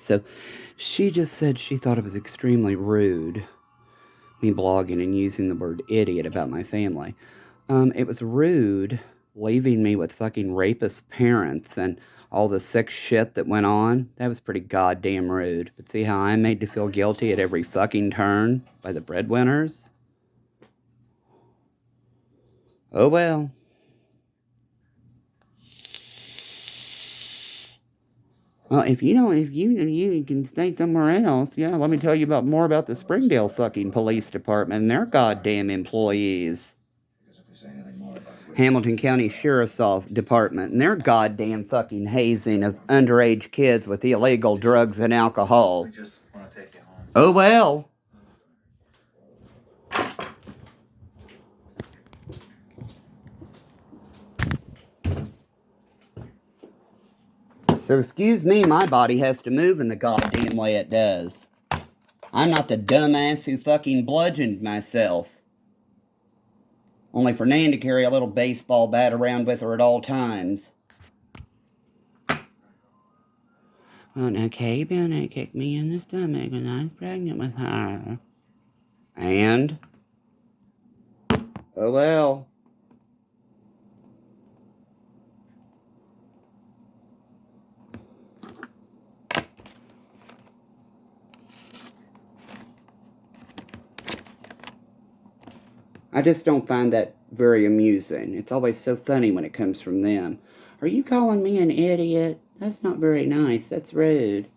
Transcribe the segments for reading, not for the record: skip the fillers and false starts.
So she just said she thought it was extremely rude, me blogging and using the word idiot about my family. It was rude leaving me with fucking rapist parents and all the sick shit that went on. That was pretty goddamn rude. But see how I'm made to feel guilty at every fucking turn by the breadwinners? Oh well. Well, if you can stay somewhere else, yeah, let me tell you more about the Springdale fucking police department and their goddamn employees. Hamilton County Sheriff's Department and their goddamn fucking hazing of underage kids with illegal drugs and alcohol. Oh well. So excuse me, my body has to move in the goddamn way it does. I'm not the dumbass who fucking bludgeoned myself. Only for Nan to carry a little baseball bat around with her at all times. Well, now Kay Bennett kicked me in the stomach when I was pregnant with her. And? Oh well. I just don't find that very amusing. It's always so funny when it comes from them. Are you calling me an idiot? That's not very nice. That's rude.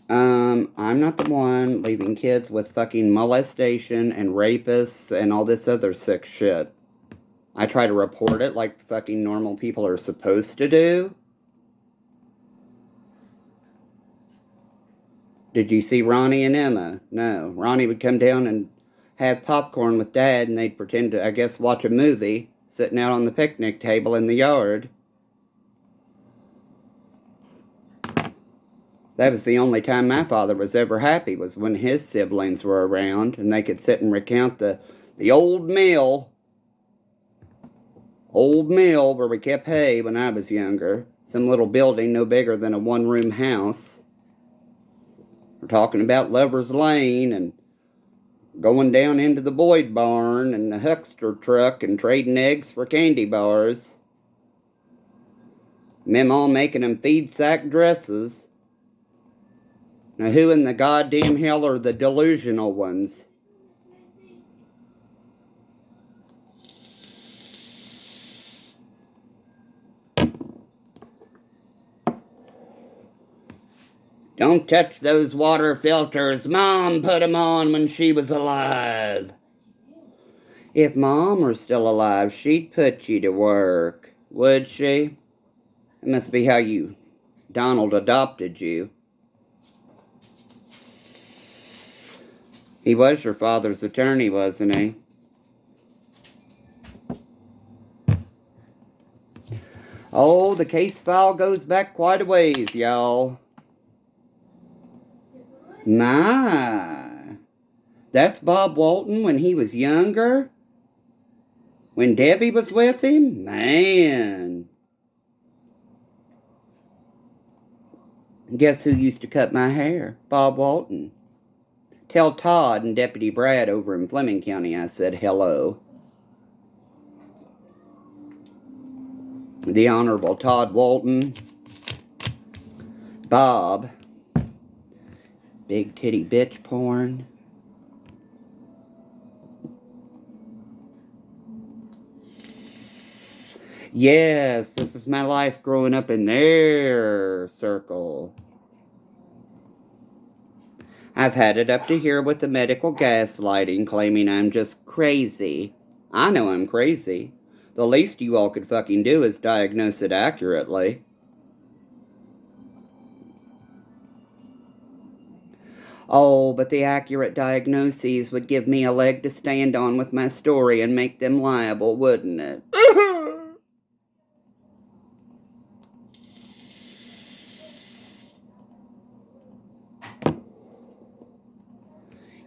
I'm not the one leaving kids with fucking molestation and rapists and all this other sick shit. I try to report it like fucking normal people are supposed to do. Did you see Ronnie and Emma? No. Ronnie would come down and have popcorn with Dad, and they'd pretend to, I guess, watch a movie, sitting out on the picnic table in the yard. That was the only time my father was ever happy, was when his siblings were around, and they could sit and recount the old mill. Old mill where we kept hay when I was younger. Some little building no bigger than a one-room house. We're talking about Lover's Lane and going down into the Boyd barn and the huckster truck and trading eggs for candy bars. Memaw making them feed sack dresses. Now who in the goddamn hell are the delusional ones? Don't touch those water filters. Mom put them on when she was alive. If Mom were still alive, she'd put you to work, would she? That must be how Donald adopted you. He was your father's attorney, wasn't he? Oh, the case file goes back quite a ways, y'all. My, that's Bob Walton when he was younger? When Debbie was with him? Man. Guess who used to cut my hair? Bob Walton. Tell Todd and Deputy Brad over in Fleming County I said hello. The Honorable Todd Walton. Bob. Big titty bitch porn. Yes, this is my life growing up in their circle. I've had it up to here with the medical gaslighting, claiming I'm just crazy. I know I'm crazy. The least you all could fucking do is diagnose it accurately. Oh, but the accurate diagnoses would give me a leg to stand on with my story and make them liable, wouldn't it?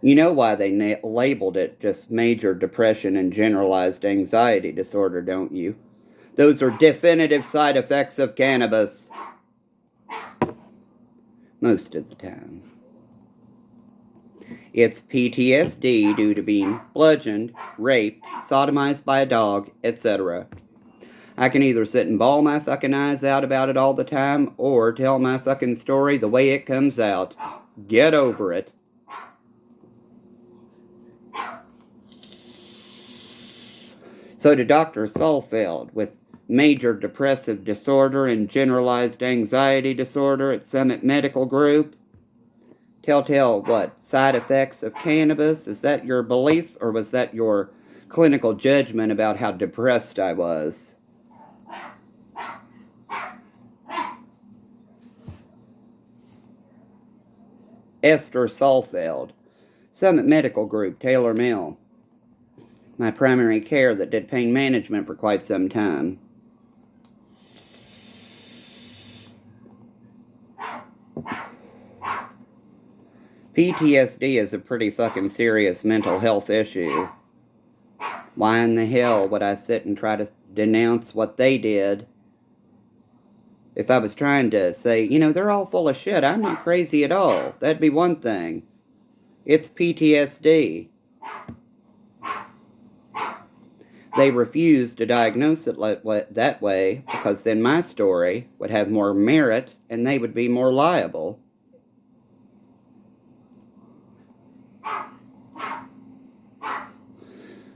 You know why they labeled it just major depression and generalized anxiety disorder, don't you? Those are definitive side effects of cannabis. Most of the time. It's PTSD due to being bludgeoned, raped, sodomized by a dog, etc. I can either sit and bawl my fucking eyes out about it all the time, or tell my fucking story the way it comes out. Get over it. So to Dr. Salfeld, with major depressive disorder and generalized anxiety disorder at Summit Medical Group, telltale what? Side effects of cannabis? Is that your belief, or was that your clinical judgment about how depressed I was? Esther Salfeld, Summit Medical Group, Taylor Mill. My primary care that did pain management for quite some time. PTSD is a pretty fucking serious mental health issue. Why in the hell would I sit and try to denounce what they did? If I was trying to say, they're all full of shit, I'm not crazy at all, that'd be one thing. It's PTSD. They refused to diagnose it that way because then my story would have more merit and they would be more liable.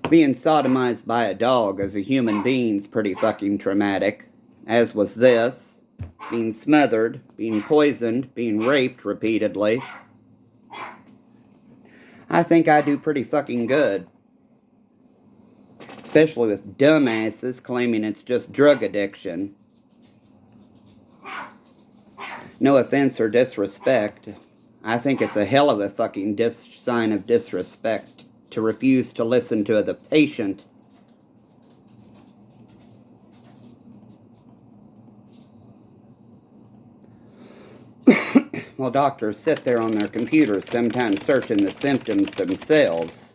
Being sodomized by a dog as a human being's pretty fucking traumatic, as was this. Being smothered, being poisoned, being raped repeatedly. I think I do pretty fucking good. Especially with dumbasses claiming it's just drug addiction. No offense or disrespect. I think it's a hell of a fucking sign of disrespect to refuse to listen to the patient. While doctors sit there on their computers sometimes searching the symptoms themselves.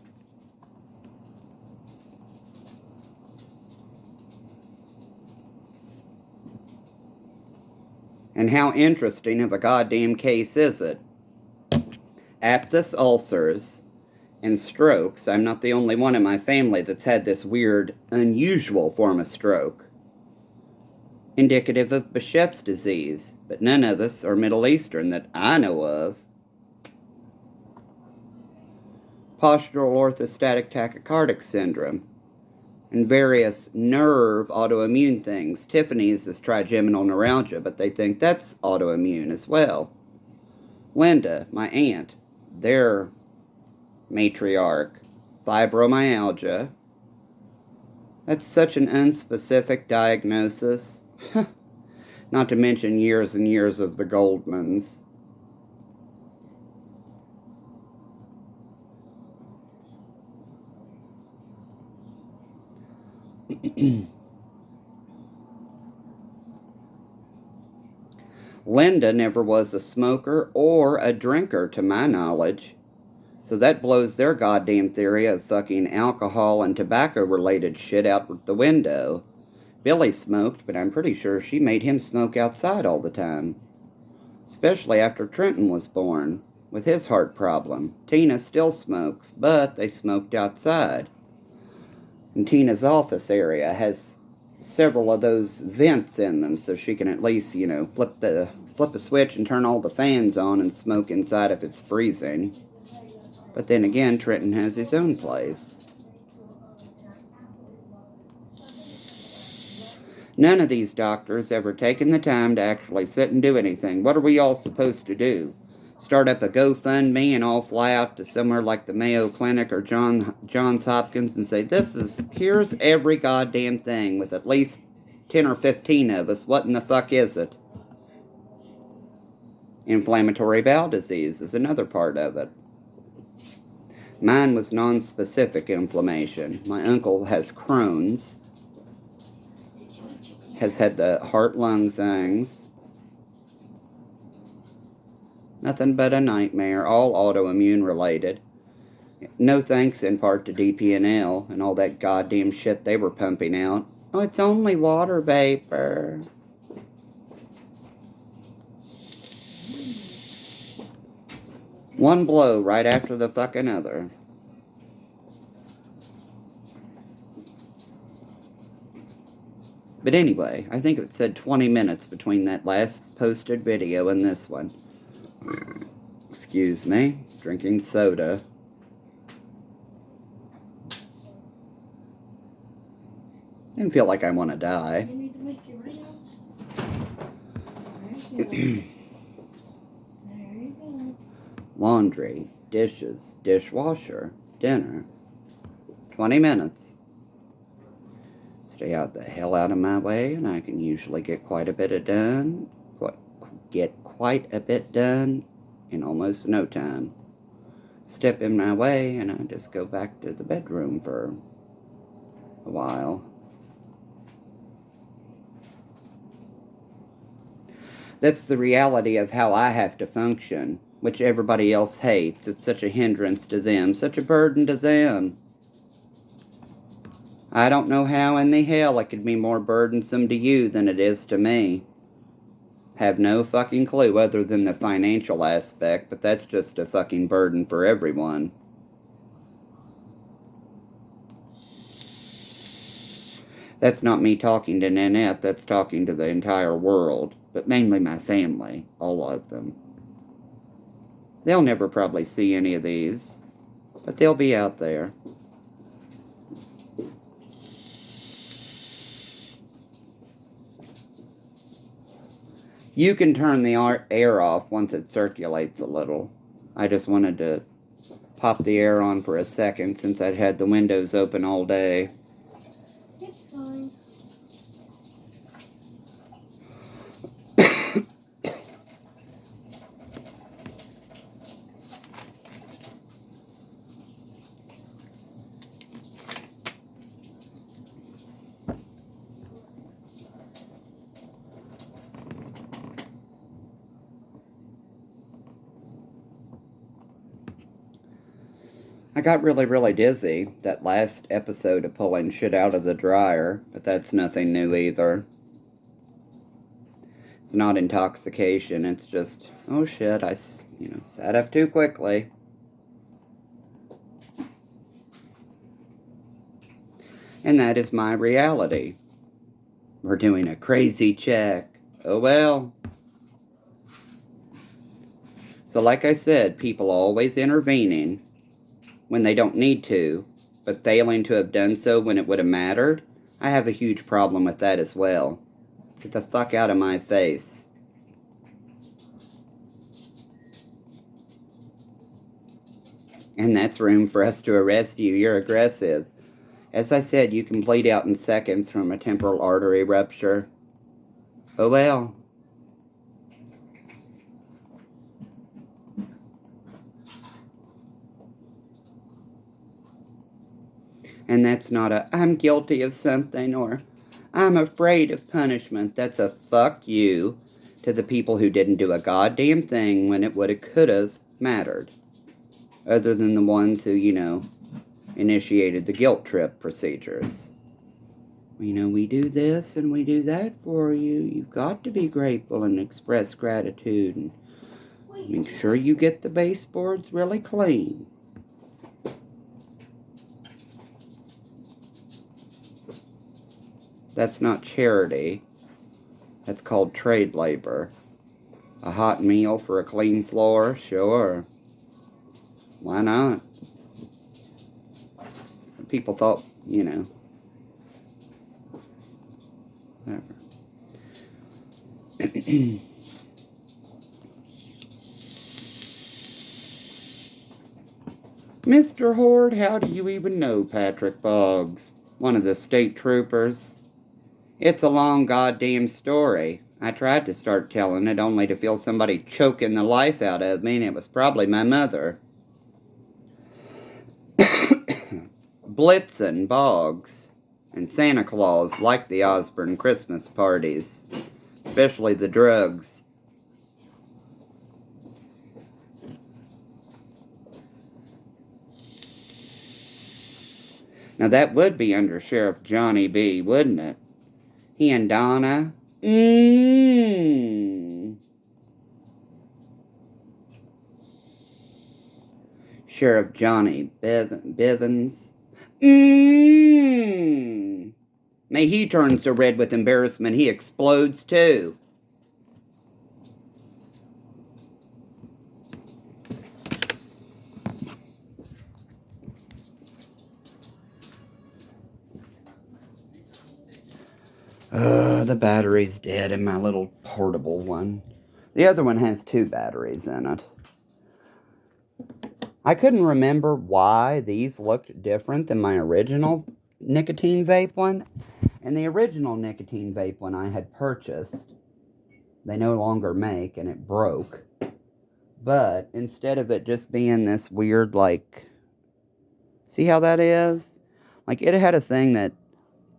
And how interesting of a goddamn case is it? Aphthous ulcers and strokes. I'm not the only one in my family that's had this weird, unusual form of stroke. Indicative of Behçet's disease, but none of us are Middle Eastern that I know of. Postural orthostatic tachycardic syndrome, and various nerve autoimmune things. Tiffany's is trigeminal neuralgia, but they think that's autoimmune as well. Linda, my aunt, their matriarch, fibromyalgia. That's such an unspecific diagnosis. Not to mention years and years of the Goldmans. Linda never was a smoker or a drinker, to my knowledge. So that blows their goddamn theory of fucking alcohol and tobacco-related shit out the window. Billy smoked, but I'm pretty sure she made him smoke outside all the time. Especially after Trenton was born, with his heart problem. Tina still smokes, but they smoked outside. And Tina's office area has several of those vents in them, so she can at least, flip a switch and turn all the fans on and smoke inside if it's freezing. But then again, Trenton has his own place. None of these doctors ever taken the time to actually sit and do anything. What are we all supposed to do? Start up a GoFundMe and all fly out to somewhere like the Mayo Clinic or Johns Hopkins and say, here's every goddamn thing with at least 10 or 15 of us. What in the fuck is it? Inflammatory bowel disease is another part of it. Mine was non-specific inflammation. My uncle has Crohn's. Has had the heart-lung things. Nothing but a nightmare, all autoimmune related. No thanks in part to DPNL and all that goddamn shit they were pumping out. Oh, it's only water vapor. One blow right after the fucking other. But anyway, I think it said 20 minutes between that last posted video and this one. Excuse me, drinking soda. Didn't feel like I want to die. You need to make your rounds. There you go. There you go. Laundry, dishes, dishwasher, dinner. 20 minutes. Stay out the hell out of my way, and I can usually get quite a bit done in almost no time. Step in my way, and I just go back to the bedroom for a while. That's the reality of how I have to function, which everybody else hates. It's such a hindrance to them, such a burden to them. I don't know how in the hell it could be more burdensome to you than it is to me. Have no fucking clue other than the financial aspect, but that's just a fucking burden for everyone. That's not me talking to Nanette, that's talking to the entire world, but mainly my family, all of them. They'll never probably see any of these, but they'll be out there. You can turn the air off once it circulates a little. I just wanted to pop the air on for a second since I'd had the windows open all day. It's fine. I got really dizzy that last episode of pulling shit out of the dryer, but that's nothing new either. It's not intoxication, it's just, oh shit, I sat up too quickly. And that is my reality. We're doing a crazy check. Oh well. So like I said, people always intervening when they don't need to, but failing to have done so when it would have mattered. I have a huge problem with that as well. Get the fuck out of my face. And that's room for us to arrest you. You're aggressive. As I said, you can bleed out in seconds from a temporal artery rupture. Oh well. And that's not a, I'm guilty of something, or I'm afraid of punishment. That's a fuck you to the people who didn't do a goddamn thing when it could have mattered. Other than the ones who, initiated the guilt trip procedures. We do this and we do that for you. You've got to be grateful and express gratitude and make sure you get the baseboards really clean. That's not charity. That's called trade labor. A hot meal for a clean floor? Sure. Why not? People thought, whatever. Mr. Horde, how do you even know Patrick Boggs? One of the state troopers. It's a long goddamn story. I tried to start telling it only to feel somebody choking the life out of me, and it was probably my mother. Blitzen Boggs and Santa Claus liked the Osborne Christmas parties, especially the drugs. Now that would be under Sheriff Johnny B., wouldn't it? He and Donna. Sheriff Johnny Bivens. Mmm. May he turn so red with embarrassment he explodes too. The battery's dead in my little portable one. The other one has 2 batteries in it. I couldn't remember why these looked different than my original nicotine vape one. And the original nicotine vape one I had purchased, they no longer make, and it broke. But instead of it just being this weird, like, see how that is? Like, it had a thing that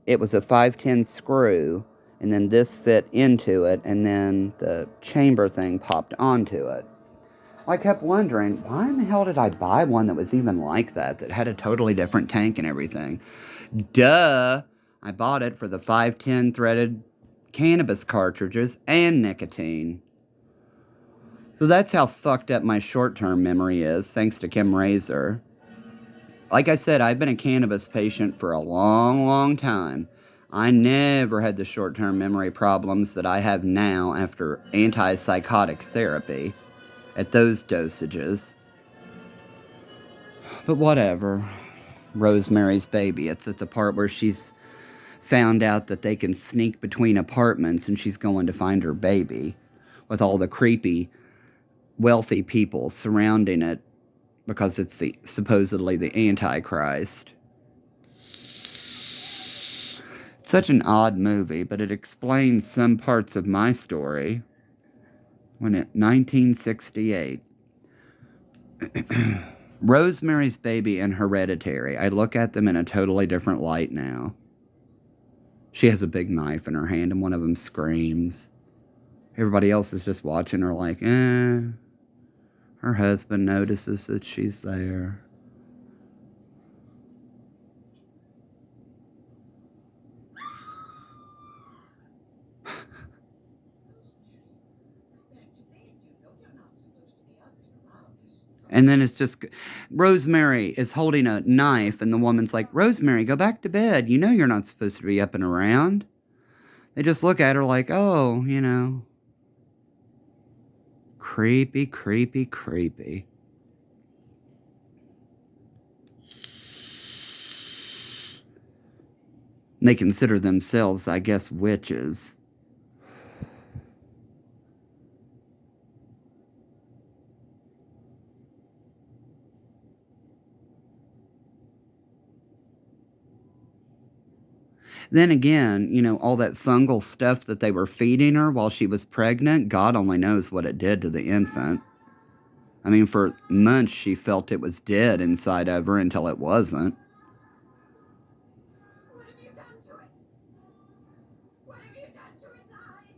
it was a 510 screw, and then this fit into it, and then the chamber thing popped onto it. I kept wondering, why in the hell did I buy one that was even like that had a totally different tank and everything? Duh! I bought it for the 510 threaded cannabis cartridges and nicotine. So that's how fucked up my short-term memory is, thanks to Kim Razor. Like I said, I've been a cannabis patient for a long, long time. I never had the short-term memory problems that I have now after antipsychotic therapy at those dosages. But whatever. Rosemary's Baby. It's at the part where she's found out that they can sneak between apartments and she's going to find her baby with all the creepy, wealthy people surrounding it because it's supposedly the Antichrist. It's such an odd movie, but it explains some parts of my story. When in 1968, Rosemary's Baby and Hereditary, I look at them in a totally different light now. She has a big knife in her hand and one of them screams. Everybody else is just watching her like, Her husband notices that she's there. And then it's just, Rosemary is holding a knife, and the woman's like, Rosemary, go back to bed. You know you're not supposed to be up and around. They just look at her like, oh, you know. Creepy, creepy, creepy. They consider themselves, I guess, witches. Then again, you know, all that fungal stuff that they were feeding her while she was pregnant, God only knows what it did to the infant. I mean, for months she felt it was dead inside of her until it wasn't. What have you done to it? What have you done to its eyes?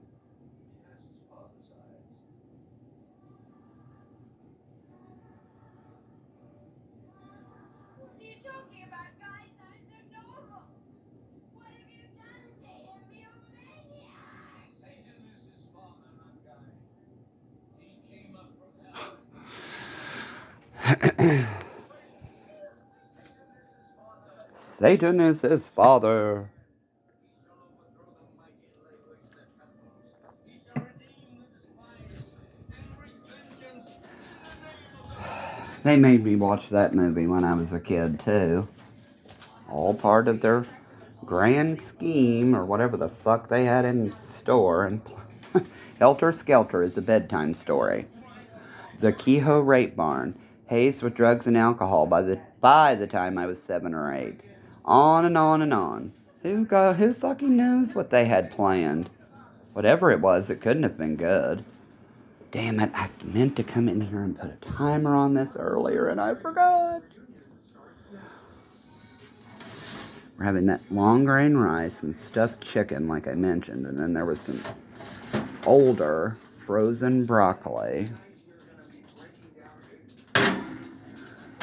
What are you talking about? Guy's eyes are normal. What have you done to him, you maniac? Satan is his father, not Guy. He came up from hell. Satan is his father. They made me watch that movie when I was a kid, too. All part of their grand scheme, or whatever the fuck they had in store. And Helter Skelter is a bedtime story. The Kehoe Rape Barn, hazed with drugs and alcohol by the time I was 7 or 8. On and on and on. Who fucking knows what they had planned? Whatever it was, it couldn't have been good. Damn it, I meant to come in here and put a timer on this earlier and I forgot. We're having that long grain rice and stuffed chicken like I mentioned, and then there was some older frozen broccoli.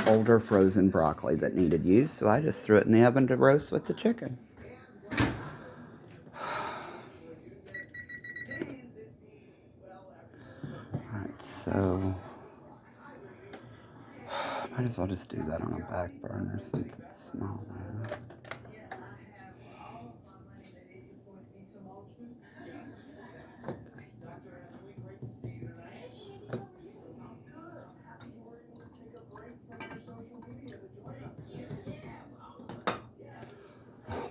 Older frozen broccoli that needed use, so I just threw it in the oven to roast with the chicken. Alright, so Might as well just do that on a back burner since it's smaller.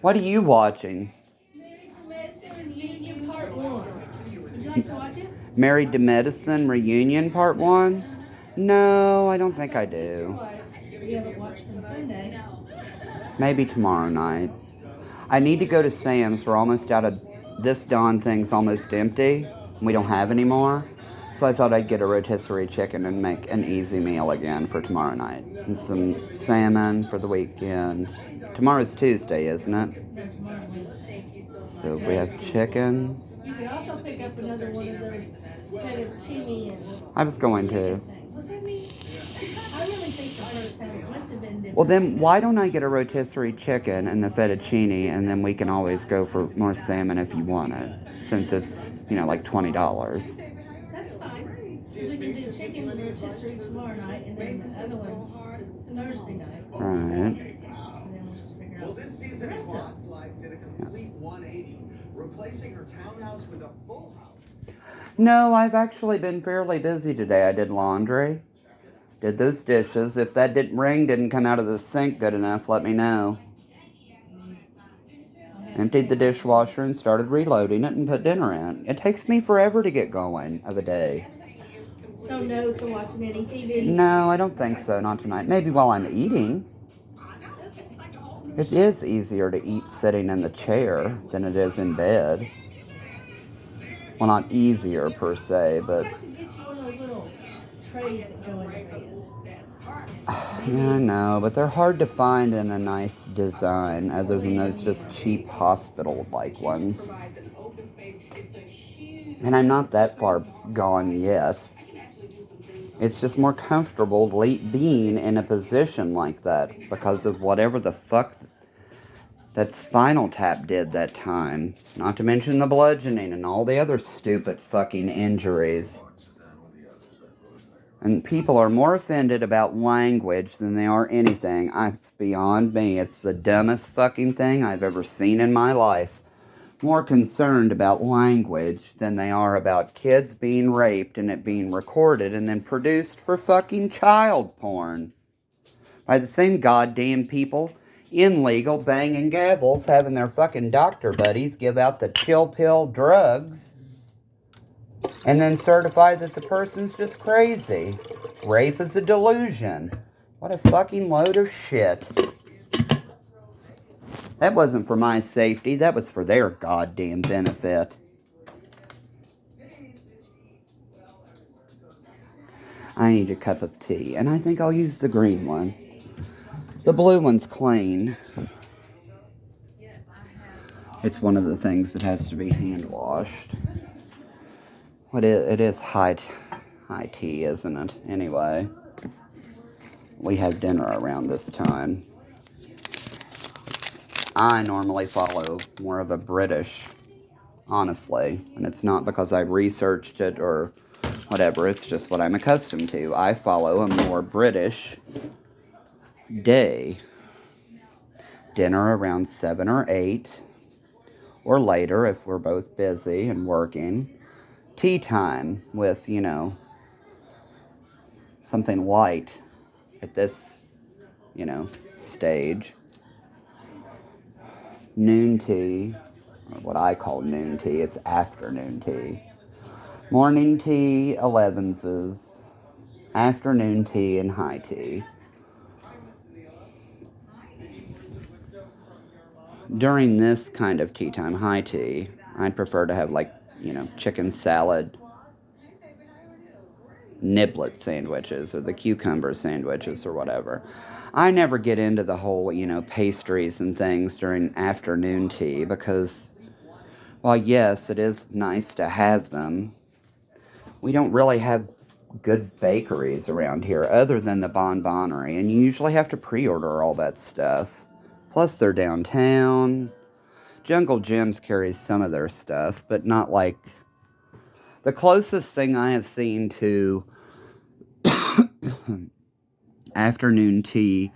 What are you watching? Married to Medicine Reunion Part 1. Would you like to watch it? Married to Medicine Reunion Part 1? No, I don't think I Sister do. Wives. We haven't watched from Sunday. Maybe tomorrow night. I need to go to Sam's. We're almost out of this Dawn thing's almost empty. We don't have any more. So I thought I'd get a rotisserie chicken and make an easy meal again for tomorrow night. And some salmon for the weekend. Tomorrow's Tuesday, isn't it? No, tomorrow's Wednesday. So if we have chicken. You can also pick up another one of those fettuccine and I was going to. things. I really think the first time it must have been different. Well, then why don't I get a rotisserie chicken and the fettuccine, and then we can always go for more salmon if you want it, since it's, like $20. That's fine. 'Cause we can do chicken rotisserie tomorrow night and then the other one Thursday night. Right. And then we'll just figure Well, out this the season, rest of Maud's life did a complete 180, replacing her townhouse with a full house. No, I've actually been fairly busy today. I did laundry, did those dishes. If that didn't come out of the sink good enough, let me know. Emptied the dishwasher and started reloading it and put dinner in. It takes me forever to get going of a day. So no to watching any TV? No, I don't think so. Not tonight. Maybe while I'm eating. It is easier to eat sitting in the chair than it is in bed. Well, not easier per se, but... I have to get you one of those little trays that go in the bed. Yeah, I know, but they're hard to find in a nice design other than those just cheap hospital-like ones. And I'm not that far gone yet. It's just more comfortable being in a position like that because of whatever the fuck that Spinal Tap did that time. Not to mention the bludgeoning and all the other stupid fucking injuries. And people are more offended about language than they are anything. It's beyond me. It's the dumbest fucking thing I've ever seen in my life. More concerned about language than they are about kids being raped and it being recorded and then produced for fucking child porn. By the same goddamn people in legal banging gavels having their fucking doctor buddies give out the chill pill drugs and then certify that the person's just crazy. Rape is a delusion. What a fucking load of shit. That wasn't for my safety. That was for their goddamn benefit. I need a cup of tea, and I think I'll use the green one. The blue one's clean. It's one of the things that has to be hand washed. It is high tea, isn't it? Anyway, we have dinner around this time. I normally follow more of a British, honestly, and it's not because I researched it or whatever, it's just what I'm accustomed to. I follow a more British day. Dinner around 7 or 8, or later if we're both busy and working. Tea time with, something light at this, stage. Noon tea, or what I call noon tea, it's afternoon tea. Morning tea, 11s, afternoon tea, and high tea. During this kind of tea time, high tea, I'd prefer to have chicken salad, niblet sandwiches, or the cucumber sandwiches, or whatever. I never get into the whole, pastries and things during afternoon tea because, while yes, it is nice to have them, we don't really have good bakeries around here other than the Bonbonnery, and you usually have to pre-order all that stuff. Plus, they're downtown. Jungle Jim's carries some of their stuff, but not like... The closest thing I have seen to afternoon tea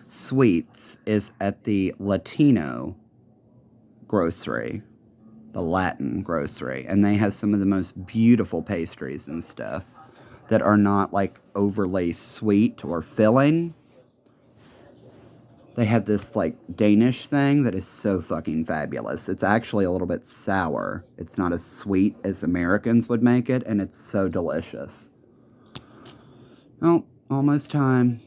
sweets is at the Latino grocery, the Latin grocery, and they have some of the most beautiful pastries and stuff that are not like overly sweet or filling. They have this like Danish thing that is so fucking fabulous. It's actually a little bit sour. It's not as sweet as Americans would make it, and it's so delicious. Oh, almost time.